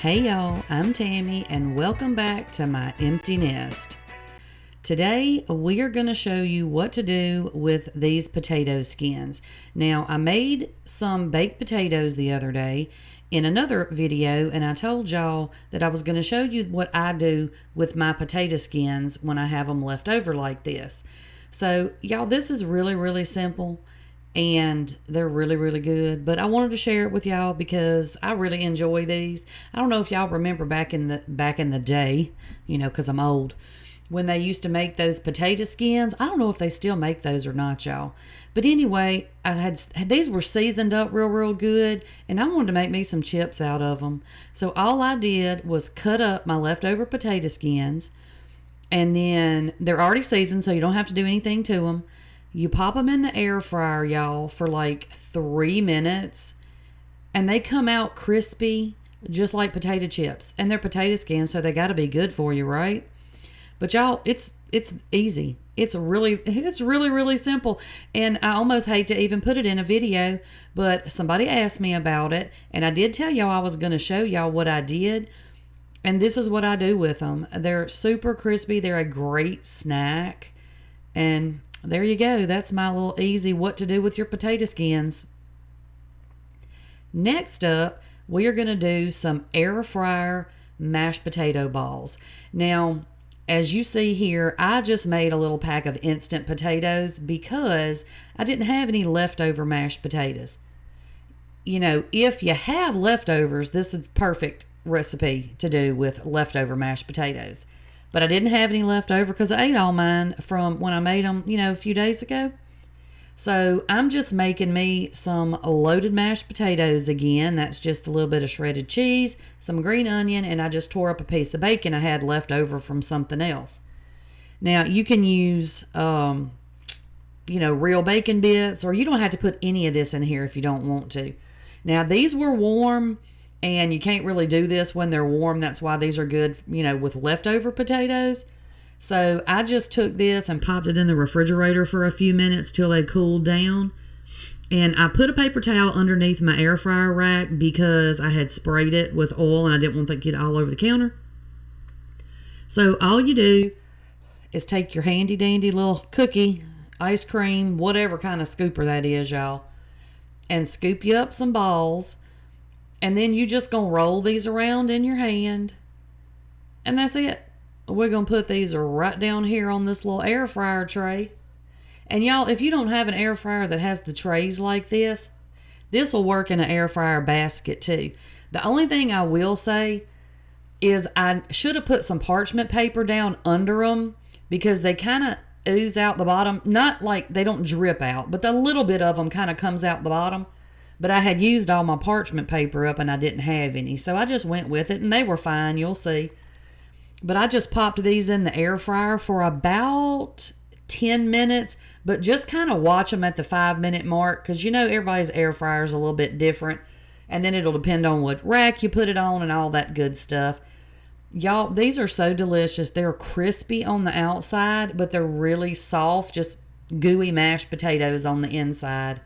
Hey y'all, I'm Tammy and welcome back to my empty nest. Today we are going to show you what to do with these potato skins. Now I made some baked potatoes the other day in another video and I told y'all that I was going to show you what I do with my potato skins when I have them left over like this. So y'all, this is really simple. And they're really good, but I wanted to share it with y'all because I really enjoy these. I don't know if y'all remember back in the day, because I'm old, when they used to make those potato skins. I don't know if they still make those or not, y'all, but anyway, I had these were seasoned up real good, and I wanted to make me some chips out of them. So all I did was cut up my leftover potato skins, and then they're already seasoned, so you don't have to do anything to them. You pop them in the air fryer, y'all, for like 3 minutes, and they come out crispy, just like potato chips. And they're potato skins, so they got to be good for you, right? But y'all, it's easy. It's really simple. And I almost hate to even put it in a video, but somebody asked me about it, and I did tell y'all I was going to show y'all what I did. And this is what I do with them. They're super crispy. They're a great snack. And there you go. That's my little easy what to do with your potato skins. Next up, we are going to do some air fryer mashed potato balls. Now, as you see here, I just made a little pack of instant potatoes because I didn't have any leftover mashed potatoes. If you have leftovers, this is a perfect recipe to do with leftover mashed potatoes. But I didn't have any left over because I ate all mine from when I made them, a few days ago. So I'm just making me some loaded mashed potatoes again. That's just a little bit of shredded cheese, some green onion, and I just tore up a piece of bacon I had left over from something else. Now you can use, real bacon bits, or you don't have to put any of this in here if you don't want to. Now these were warm. And you can't really do this when they're warm. That's why these are good, with leftover potatoes. So I just took this and popped it in the refrigerator for a few minutes till they cooled down. And I put a paper towel underneath my air fryer rack because I had sprayed it with oil and I didn't want that to get all over the counter. So all you do is take your handy dandy little cookie, ice cream, whatever kind of scooper that is, y'all, and scoop you up some balls. And then you just gonna roll these around in your hand. And that's it. We're gonna put these right down here on this little air fryer tray. And y'all, if you don't have an air fryer that has the trays like this will work in an air fryer basket too. The only thing I will say is I should have put some parchment paper down under them because they kind of ooze out the bottom. Not like they don't drip out, but a little bit of them kind of comes out the bottom. But I had used all my parchment paper up and I didn't have any. So I just went with it and they were fine. You'll see. But I just popped these in the air fryer for about 10 minutes. But just kind of watch them at the 5-minute mark. Because everybody's air fryer is a little bit different. And then it'll depend on what rack you put it on and all that good stuff. Y'all, these are so delicious. They're crispy on the outside. But they're really soft. Just gooey mashed potatoes on the inside.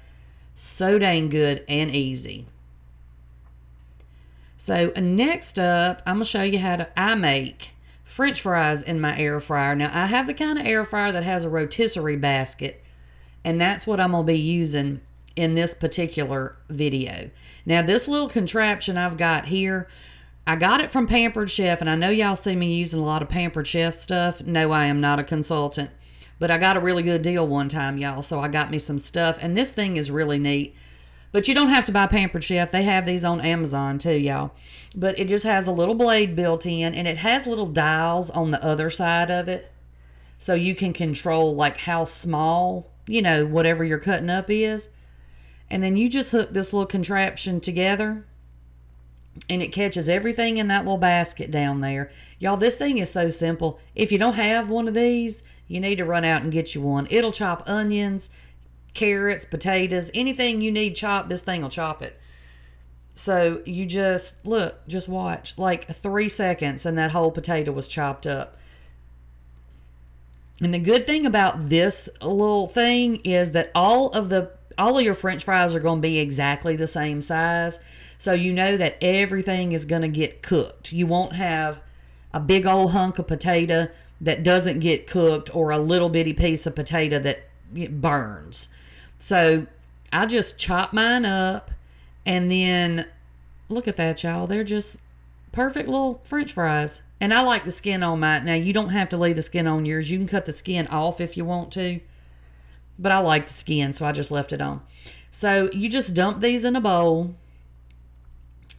So dang good and easy. So next up, I'm going to show you how I make French fries in my air fryer. Now, I have the kind of air fryer that has a rotisserie basket, and that's what I'm going to be using in this particular video. Now, this little contraption I've got here, I got it from Pampered Chef, and I know y'all see me using a lot of Pampered Chef stuff. No, I am not a consultant. But I got a really good deal one time, y'all, so I got me some stuff. And this thing is really neat. But you don't have to buy Pampered Chef. They have these on Amazon too, y'all. But it just has a little blade built in, and it has little dials on the other side of it. So you can control like how small, whatever you're cutting up is. And then you just hook this little contraption together. And it catches everything in that little basket down there. Y'all, this thing is so simple. If you don't have one of these, you need to run out and get you one. It'll chop onions, carrots, potatoes, anything you need chopped, this thing will chop it. So you just watch, like 3 seconds and that whole potato was chopped up. And the good thing about this little thing is that all of the all of your french fries are going to be exactly the same size. So you know that everything is going to get cooked. You won't have a big old hunk of potato that doesn't get cooked, or a little bitty piece of potato that burns. So I just chop mine up, and then look at that, y'all. They're just perfect little french fries. And I like the skin on mine. Now, you don't have to leave the skin on yours. You can cut the skin off if you want to. But I like the skin, so I just left it on. So you just dump these in a bowl.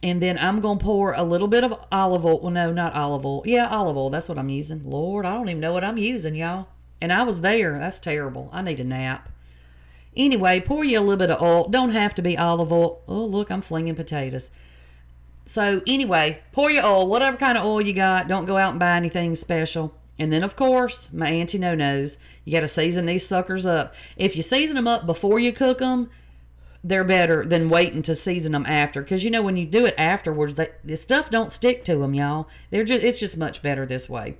And then I'm going to pour a little bit of olive oil. Well, no, not olive oil. Yeah, olive oil. That's what I'm using. Lord, I don't even know what I'm using, y'all. And I was there. That's terrible. I need a nap. Anyway, pour you a little bit of oil. Don't have to be olive oil. Oh, look, I'm flinging potatoes. So anyway, pour your oil, whatever kind of oil you got. Don't go out and buy anything special. And then, of course, my auntie no-nos. You got to season these suckers up. If you season them up before you cook them, they're better than waiting to season them after. Because, you know, when you do it afterwards, the stuff don't stick to them, y'all. It's just much better this way.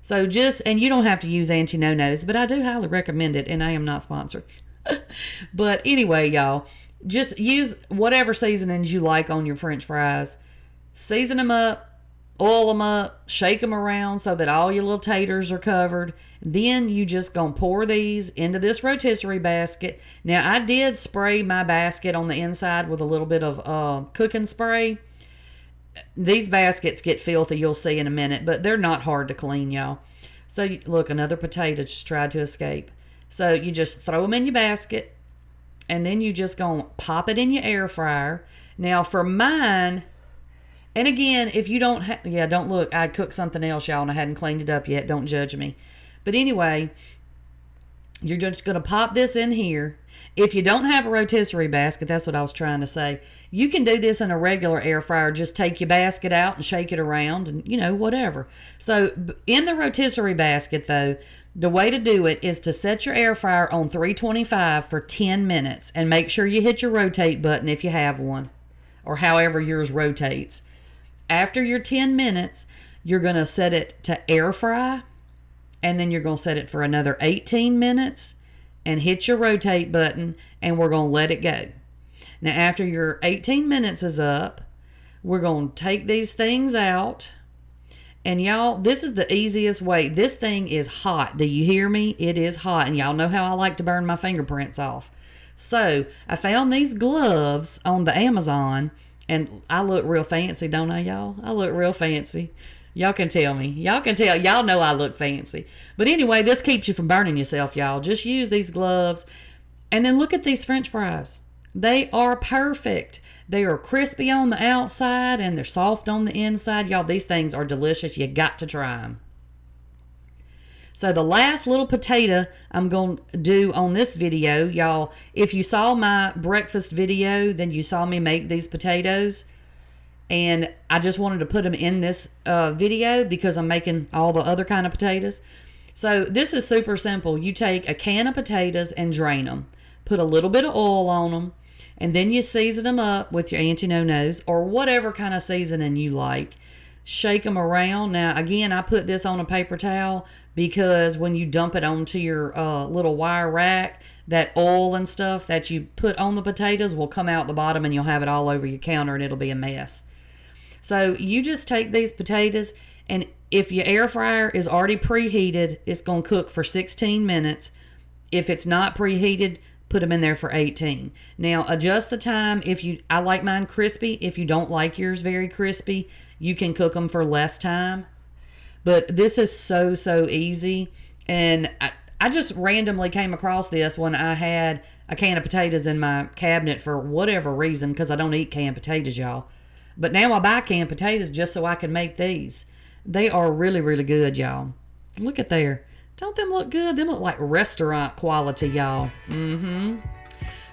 So and you don't have to use Auntie No-Nos, but I do highly recommend it, and I am not sponsored. But anyway, y'all, just use whatever seasonings you like on your french fries. Season them up. Oil them up, shake them around so that all your little taters are covered. Then you just gonna pour these into this rotisserie basket. Now, I did spray my basket on the inside with a little bit of cooking spray. These baskets get filthy, you'll see in a minute, but they're not hard to clean, y'all. So, look, another potato just tried to escape. So, you just throw them in your basket, and then you just gonna pop it in your air fryer. Now, for mine... And again, if you don't don't look. I cooked something else, y'all, and I hadn't cleaned it up yet. Don't judge me. But anyway, you're just going to pop this in here. If you don't have a rotisserie basket, that's what I was trying to say. You can do this in a regular air fryer. Just take your basket out and shake it around and, you know, whatever. So in the rotisserie basket, though, the way to do it is to set your air fryer on 325 for 10 minutes. And make sure you hit your rotate button if you have one, or however yours rotates. After your 10 minutes, you're going to set it to air fry, and then you're going to set it for another 18 minutes and hit your rotate button, and we're going to let it go. Now, after your 18 minutes is up, we're going to take these things out. And y'all, this is the easiest way. This thing is hot. Do you hear me? It is hot. And y'all know how I like to burn my fingerprints off. So I found these gloves on the Amazon. And I look real fancy, don't I, y'all? I look real fancy. Y'all can tell me. Y'all can tell. Y'all know I look fancy. But anyway, this keeps you from burning yourself, y'all. Just use these gloves. And then look at these french fries. They are perfect. They are crispy on the outside and they're soft on the inside. Y'all, these things are delicious. You got to try them. So the last little potato I'm going to do on this video, y'all, if you saw my breakfast video, then you saw me make these potatoes. And I just wanted to put them in this video because I'm making all the other kind of potatoes. So this is super simple. You take a can of potatoes and drain them. Put a little bit of oil on them. And then you season them up with your Auntie No-Nos or whatever kind of seasoning you like. Shake them around. Now, again, I put this on a paper towel because when you dump it onto your little wire rack, that oil and stuff that you put on the potatoes will come out the bottom and you'll have it all over your counter and it'll be a mess. So you just take these potatoes, and if your air fryer is already preheated, it's going to cook for 16 minutes. If it's not preheated, put them in there for 18. Now, adjust the time. I like mine crispy. If you don't like yours very crispy, you can cook them for less time. But this is so, so easy. And I just randomly came across this when I had a can of potatoes in my cabinet for whatever reason, because I don't eat canned potatoes, y'all. But now I buy canned potatoes just so I can make these. They are really, really good, y'all. Look at there. Don't them look good? Them look like restaurant quality, y'all.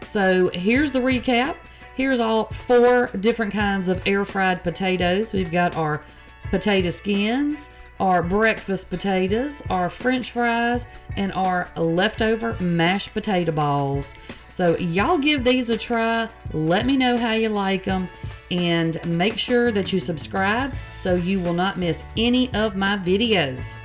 So here's the recap. Here's all 4 different kinds of air fried potatoes. We've got our potato skins, our breakfast potatoes, our french fries, and our leftover mashed potato balls. So y'all give these a try. Let me know how you like them. And make sure that you subscribe so you will not miss any of my videos.